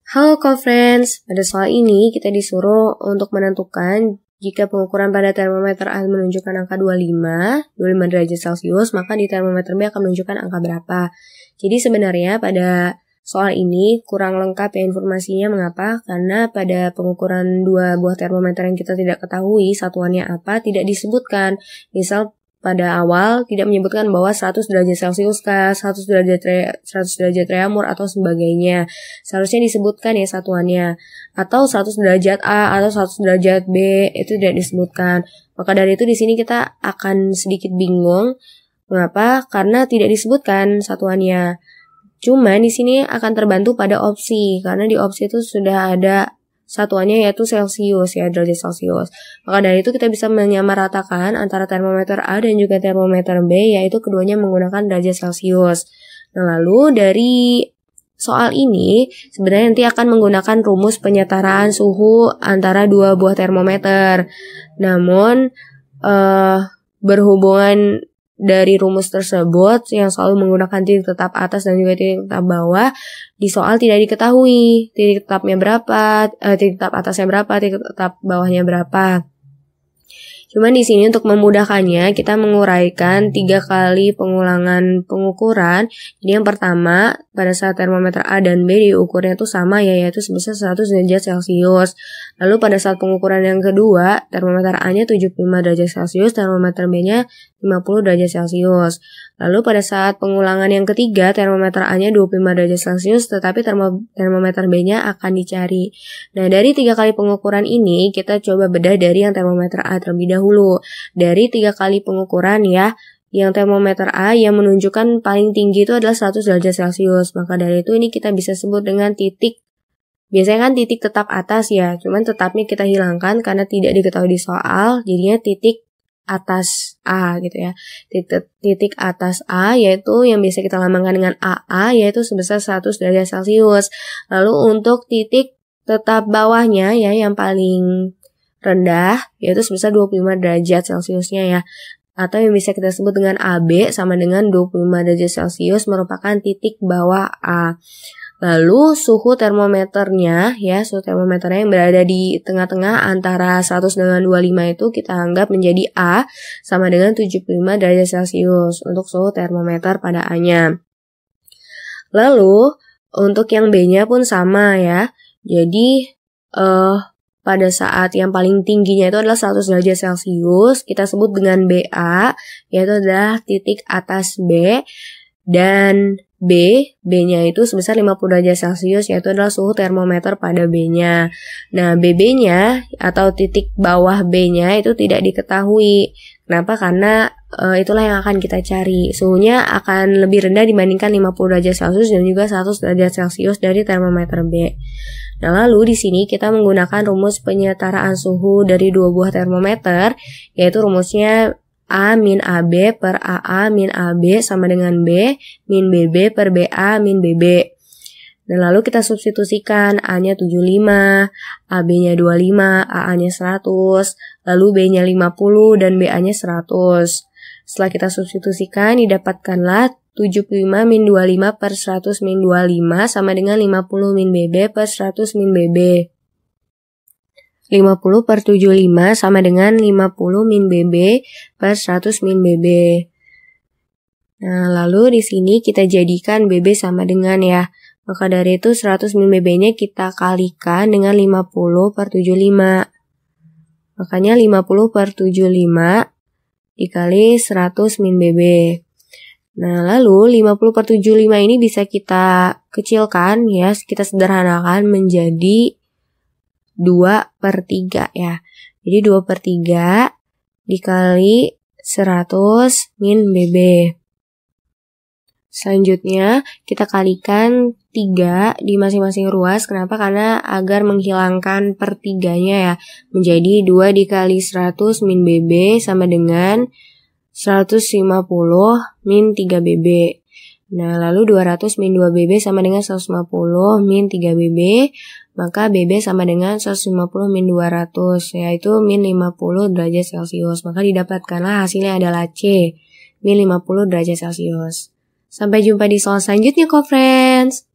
Halo co-friends, pada soal ini kita disuruh untuk menentukan jika pengukuran pada termometer A menunjukkan angka 25 derajat Celcius, maka di termometer B akan menunjukkan angka berapa. Jadi sebenarnya pada soal ini kurang lengkap ya informasinya. Mengapa? Karena pada pengukuran dua buah termometer yang kita tidak ketahui satuannya apa tidak disebutkan. Misal pada awal tidak menyebutkan bahwa 100 derajat Celcius kah, 100 derajat Reaumur atau sebagainya. Seharusnya disebutkan ya satuannya. Atau 100 derajat A atau 100 derajat B itu tidak disebutkan. Maka dari itu di sini kita akan sedikit bingung. Mengapa? Karena tidak disebutkan satuannya. Cuman di sini akan terbantu pada opsi, karena di opsi itu sudah ada satuannya yaitu Celcius ya, derajat Celcius. Maka dari itu kita bisa menyamaratakan antara termometer A dan juga termometer B, yaitu keduanya menggunakan derajat Celcius. Nah, lalu dari soal ini sebenarnya nanti akan menggunakan rumus penyetaraan suhu antara dua buah termometer. Namun berhubungan dari rumus tersebut yang selalu menggunakan titik tetap atas dan juga titik tetap bawah, di soal tidak diketahui titik tetapnya berapa, titik tetap atasnya berapa, titik tetap bawahnya berapa. Cuman di sini untuk memudahkannya kita menguraikan 3 kali pengulangan pengukuran. Jadi yang pertama pada saat termometer A dan B diukurnya itu sama ya, yaitu sebesar 100 derajat Celcius. Lalu pada saat pengukuran yang kedua termometer A-nya 75 derajat Celcius, termometer B-nya 50 derajat Celcius. Lalu pada saat pengulangan yang ketiga termometer A-nya 25 derajat Celcius, tetapi termometer B-nya akan dicari. Nah, dari 3 kali pengukuran ini kita coba bedah dari yang termometer A terlebih dahulu. Dari 3 kali pengukuran ya, yang termometer A yang menunjukkan paling tinggi itu adalah 100 derajat Celcius. Maka dari itu ini kita bisa sebut dengan titik. Biasanya kan titik tetap atas ya, cuman tetapnya kita hilangkan karena tidak diketahui di soal, jadinya titik atas A gitu ya. Titik atas A yaitu yang biasa kita lambangkan dengan AA, yaitu sebesar 100 derajat Celcius. Lalu untuk titik tetap bawahnya ya yang paling rendah yaitu sebesar 25 derajat Celciusnya ya. Atau yang bisa kita sebut dengan AB sama dengan 25 derajat Celcius merupakan titik bawah A. Lalu suhu termometernya ya, suhu termometernya yang berada di tengah-tengah antara 100 dengan 25 itu kita anggap menjadi A sama dengan 75 derajat Celcius untuk suhu termometer pada A-nya. Lalu untuk yang B-nya pun sama ya. Jadi pada saat yang paling tingginya itu adalah 100 derajat Celcius, kita sebut dengan BA, yaitu adalah titik atas B, dan B-nya itu sebesar 50 derajat Celcius, yaitu adalah suhu termometer pada B-nya. Nah, BB-nya atau titik bawah B-nya itu tidak diketahui. Kenapa? Karena itulah yang akan kita cari. Suhunya akan lebih rendah dibandingkan 50 derajat Celcius dan juga 100 derajat Celcius dari termometer B. Nah, lalu di sini kita menggunakan rumus penyetaraan suhu dari dua buah termometer, yaitu rumusnya A min AB per AA min AB sama dengan B min BB per BA min BB. Dan lalu kita substitusikan A-nya 75, AB-nya 25, AA-nya 100, lalu B-nya 50 dan BA-nya 100. Setelah kita substitusikan didapatkanlah 75 min 25 per 100 min 25 sama dengan 50 min BB per 100 min BB. 50 per 75 sama dengan 50 min BB per 100 min BB. Nah, lalu di sini kita jadikan BB sama dengan ya. Maka dari itu 100 min BB-nya kita kalikan dengan 50 per 75. Makanya 50 per 75 dikali 100 min BB. Nah, lalu 50 per 75 ini bisa kita kecilkan ya, kita sederhanakan menjadi 2 per 3 ya. Jadi 2 per 3 dikali 100 min BB. Selanjutnya kita kalikan 3 di masing-masing ruas. Kenapa? Karena agar menghilangkan per 3-nya ya. Menjadi 2 dikali 100 min BB sama dengan 150 min 3 BB. Nah, lalu 200 min 2 BB sama dengan 150 min 3 BB. Maka BB sama dengan 150 min 200, yaitu min 50 derajat Celcius. Maka didapatkanlah hasilnya adalah C, min 50 derajat Celcius. Sampai jumpa di soal selanjutnya, co-friends.